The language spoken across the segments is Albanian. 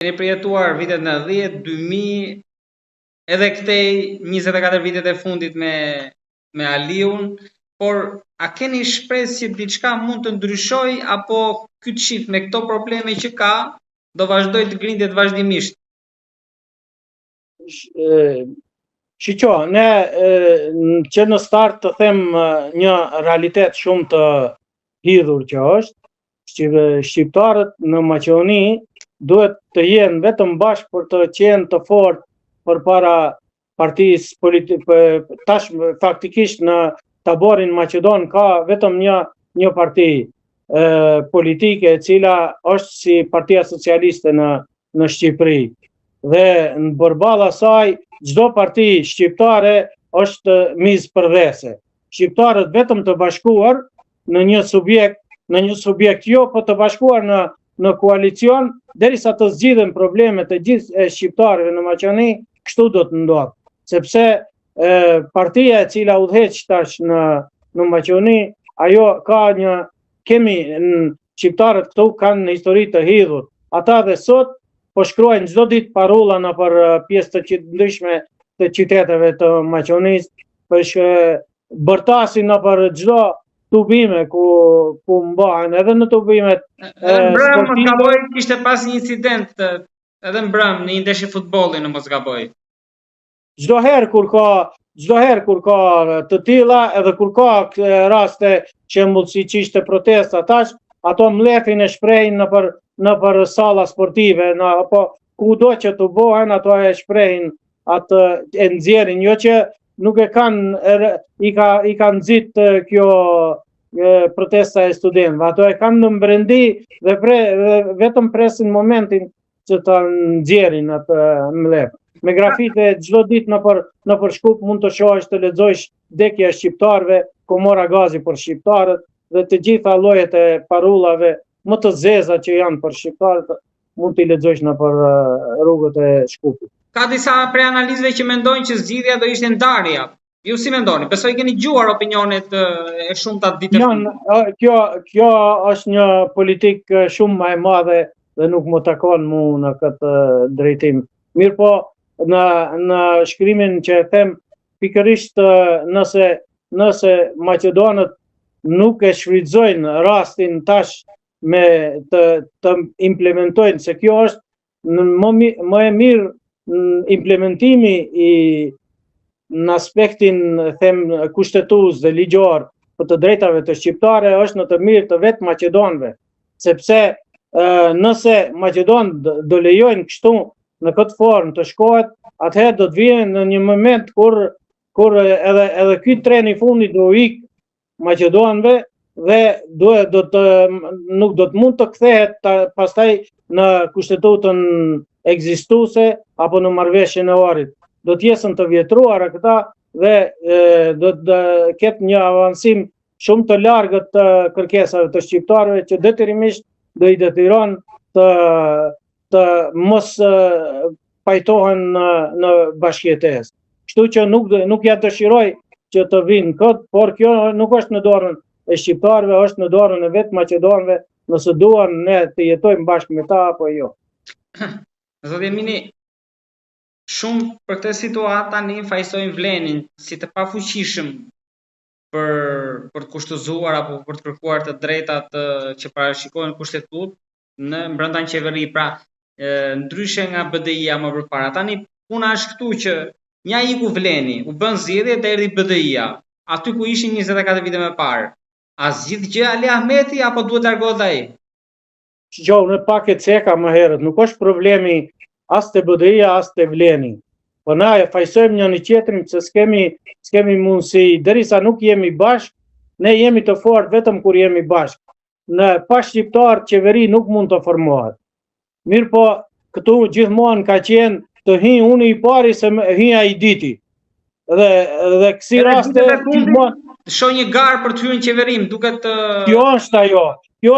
Keni përjetuar vitet 90, 2000, edhe këtej 24 vitet e fundit me Aliun, por a keni shpresë që diçka mund të ndryshoj apo ky çift me këto probleme që ka do vazhdoj të grindet vazhdimisht? Shiqo, ne që në start të them një realitet shumë të hidhur që është, shqiptarët në Maqedoni duhet të jenë vetëm bashkë për të qenë të fortë përpara partisë politike. Tash faktikisht në taborin Maqedon ka vetëm një parti politike e cila është si Partia Socialiste në Shqipëri. Dhe në përballë asaj çdo parti shqiptare është mizpërdhese. Shqiptarët vetëm të bashkuar në një subjekt jo, po të bashkuar në koalicion, derisa të zgjidhen problemet e gjithë shqiptarëve në Maqedoni, kështu do të ndodhë. Sepse partia e cila udhëheq tash në Maqedoni, ajo ka kemi në shqiptarët këtu kanë në histori të hidhur. Ata dhe sot po shkruajnë çdo ditë parolla në për pjesë të ndryshme të qyteteve të Maqedonisë, bërtasin në për çdo tubime ku mbahen, edhe në tubimet. Edhe mbrëm mos gaboj kishte pas një incident edhe mbrëm në një ndeshje futbolli në mos gaboj. Çdo herë kur ka të tilla, edhe kur ka raste shembull siç ishte protesta tash, ato mlefin e shprehin në për salla sportive, apo kudo që të bëhen, ato e shprehin atë e nxjerrin, jo që nuk e kanë i kanë nxit kjo protesta e studentëve, ato e kanë në mbrendi dhe vetëm presin momentin që ta nxjerrin atë mlef. Me grafite çdo ditë në për Shkup mund të shohësh, të lexosh vdekja e shqiptarëve, Komora Gazi për shqiptarët dhe të gjitha llojet e parullave më të zeza që janë për shqiptarët mund t'i lexosh në për rrugët e Shkupit. Ka disa prej analizëve që mendojnë që zgjidhja do ishte ndarja. Ju si mendoni? Besoj keni dëgjuar opinionet e shumta ditë. Kjo është një politikë shumë më e madhe dhe nuk më takon mu në këtë drejtim. Mirë po, në shkrimin që e them, pikërisht nëse Maqedonët nuk e shfrytëzojnë rastin tash me të implementojnë, se kjo është më e mirë implementimi në aspektin them kushtetues dhe ligjor për të drejtave të shqiptare është në të mirë të vetë Maqedonëve, sepse nëse Maqedonët do lejojnë kështu në këtë formë të shkohet, atëherë do të vijnë në një moment kur edhe ky tren i fundit do ikë Maqedonëve dhe nuk do të mund të kthehet pastaj në kushtetutën ekzistuese apo në marrëveshjen e Ohrit. Do të jesën të vjetruara këta dhe do të ketë një avancim shumë të largët të kërkesave të shqiptarëve që detyrimisht do i detyron të mos pajtohen në bashkëjetesë. Kështu që nuk ja dëshiroj që të vinë këtë, por kjo nuk është në dorën e shqiptarëve, është në dorën e vetë Maqedonëve, nëse duan ne të jetojmë bashkë me ta apo jo. Zoti Emini, shumë për këtë situatë tani fajsojnë Vlenin si të pafuqishëm për të kushtëzuar apo për të kërkuar të drejtat që parashikohen kushtetutë në brenda qeveri, pra ndryshe nga BDI-a më përpara. Tani puna është këtu që nja iku Vleni, u bën zgjedhje dhe erdhi BDI-a, aty ku ishin 24 vite më parë. A zgjidh gjë Ali Ahmeti apo duhet largohet ai? Në pak e ceka më herët, nuk është problemi as të BDI-a, as të Vleni. Po na e fajsojmë një tjetrin se s'kemi mundësi, derisa nuk jemi bashkë, ne jemi të fortë vetëm kur jemi bashkë. Në pa shqiptar qeveri nuk mund të formohet. Mirë po, këtu gjithmonë ka qenë të hi unë i pari se hija i diti. Dhe kësi raste gjithmonë shoh një garë për të hyrë në qeverim, duket Kjo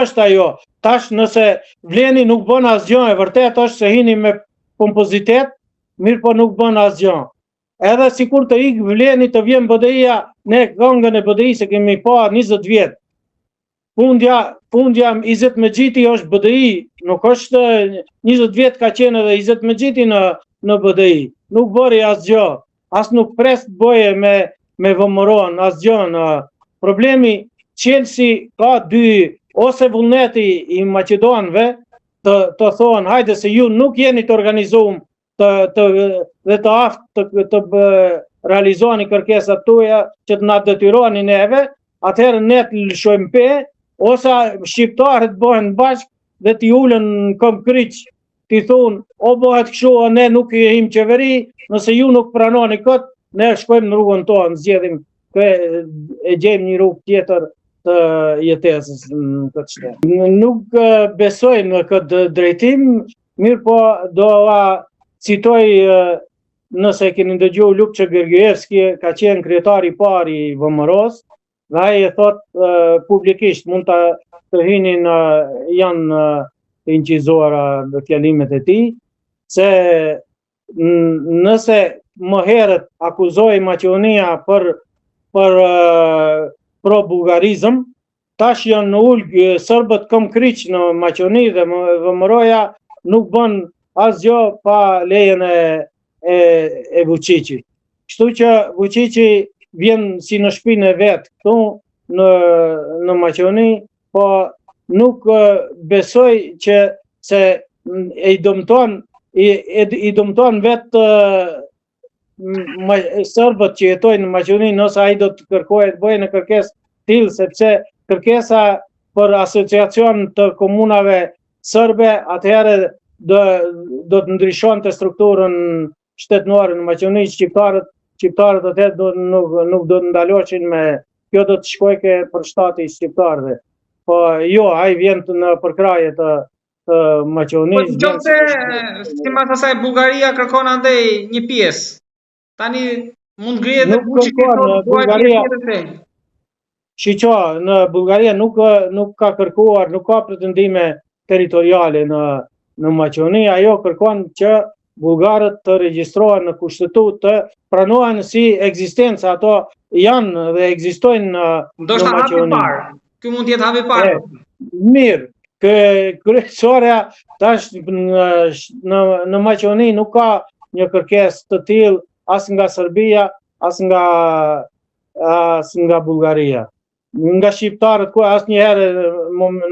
është ajo. Tash nëse Vleni nuk bën asgjë, e vërtet është se hini me pompozitet, mirë po nuk bën asgjë. Edhe sikur të ikë Vleni të vjen BDI-a, ne këngën e BDI-s kemi pa 20 vjet. Fundja 20 me gjiti është BDI nuk është 20 vjet ka qenë edhe Izet Mexhiti në BDI. Nuk bëri asgjë, as nuk pres të bëje me VMRO-n asgjë. Problemi Chelsea ka dy ose vullneti i Maqedonëve të thonë hajde se ju nuk jeni të organizuar dhe të aftë të realizoni kërkesat tuaja që të na detyroni neve, atëherë ne të lëshojmë pe, ose shqiptarët bëhen bashkë dhe t'i ulën në këmbë kryq, t'i thonë, o bëhet kështu, o ne nuk jemi qeveri, nëse ju nuk pranoni këtë, ne shkojmë në rrugën tonë, zgjedhim e gjejmë një rrugë tjetër të jetesës në këtë shtetë. Nuk besoj në këtë drejtim, mirë po doa citoj, nëse keni ndëgjuar Lupçe Gergievski, ka qenë kryetari i parë i VMRO-s, dhe ai e thot publikisht, mund të hinin janë të incizuara në fjalimet e tij, se nëse më herët akuzoi Maqedonia për pro-bullgarizëm, tash janë ulë sërbët këmbë kryq në Maqedoni dhe VMRO-ja nuk bën asgjë pa lejen e Vučićit. Kështu që Vučići vjen si në shtëpinë e vet këtu në Maqedoni, po nuk besoj që se i dëmton vetë sërbët që jetojnë në Maqedoni, nëse ai do të kërkojë të bëjë në kërkesë tillë, sepse kërkesa për asociacion të komunave sërbe atëherë do të ndryshonte strukturën shtetënore në Maqedoni. Shqiptarët atëherë nuk do të ndaloheshin kjo do të shkojke për shtati i shqiptarëve. Po jo, ai vjen në përkraje të Maqedonisë. Po nëse sipas asaj Bullgaria kërkon andej një pjesë. Tani mund ngrihet dhe Vučići në Bullgaria. Shiqo, në Bullgaria nuk ka kërkuar, nuk ka pretendime territoriale në Maqedoni, ajo kërkon që bullgarët të regjistrohen në kushtetutë, të pranohen si ekzistencë, ato janë dhe ekzistojnë në Maqedoni. Ky mund të jetë hapi parë. Mirë, kryesorja tash në Maqedoni nuk ka një kërkesë të tillë as nga Serbia, as nga Bullgaria. Nga shqiptarët ku asnjëherë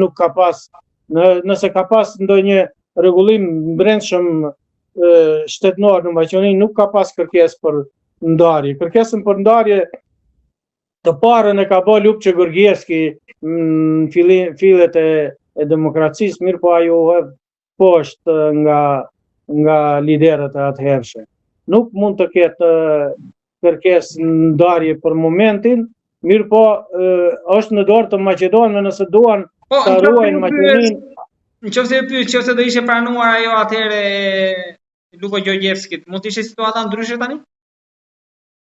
nuk ka pas, nëse ka pas ndonjë rregullim brendshëm shtetënor në Maqedoni, nuk ka pas kërkesë për ndarje. Kërkesën për ndarje të parën e ka bë Lupçe Gergievski në fillet e demokracisë, mirë po ajo hedh poshtë nga liderët e atëhershëm. Nuk mund të ketë kërkesë ndarje për momentin, mirë po është në dorë të Maqedonëve nëse duan të ruajnë Maqedoninë. Nëse do ishte pranuar ajo atëherë Lupçe Gergievskit, mund të ishte situata ndryshe tani?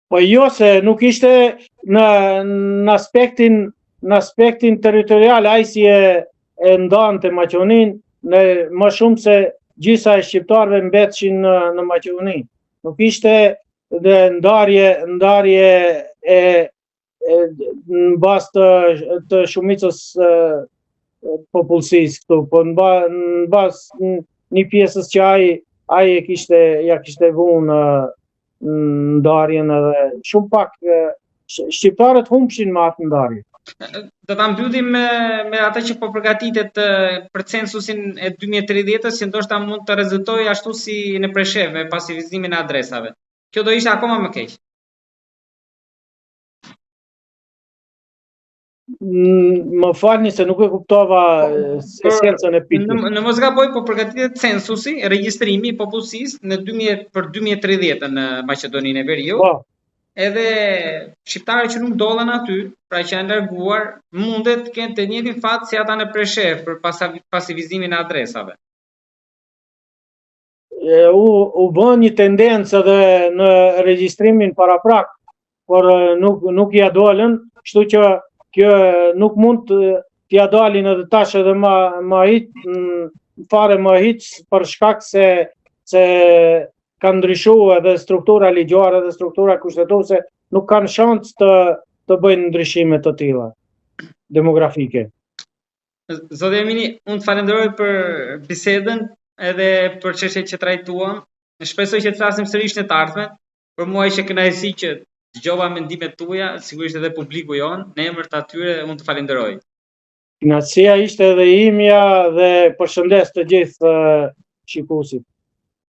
Po jo, se nuk ishte në aspektin territorial, ai si e ndante Maqedoninë më shumë se gjysa e shqiptarëve mbetshin në Maqedoni. Nuk ishte dhe ndarje në bazë të shumicës popullsisë këtu, po në bazë një pjesës që ai ja kishte vënë ndarjen edhe shumë pak shqiptarët humbshin me atë ndarje. Do ta mbyllim me atë që po përgatitet për censusin e 2030-s, që ndoshta mund të rezultojë ashtu si në Preshev me pasivizimin e adresave. Kjo do ishte akoma më keq. Më falni se nuk e kuptova esencën e pyetjes. Në mos gaboj, po përgatitet censusi, regjistrimi i popullsisë për 2030 në Maqedoninë e Veriut. Po. Edhe shqiptarët që nuk dollen aty, pra që janë larguar, mundet të kenë të njëjtin fat si ata në Preshev për pasivizimin e adresave. U bën një tendencë edhe në regjistrimin paraprak, por nuk ja dolën, kështu që kjo nuk mund t'ja dalin edhe tash edhe më fare më hiç për shkak se ka ndryshuar edhe struktura ligjore dhe struktura kushtetuese, nuk kanë shans të bëjnë ndryshime të tilla demografike. Zoti Emini, unë të falenderoj për bisedën edhe për çështjet që trajtuam. Shpresoj që të flasim sërish në të ardhmen. Për mua ishte kënaqësi që dëgjova mendimet tuaja, sigurisht edhe publiku jon. Në emër të atyre unë të falenderoj. Kënaqësia ishte edhe imja dhe përshëndes të gjithë shikuesit.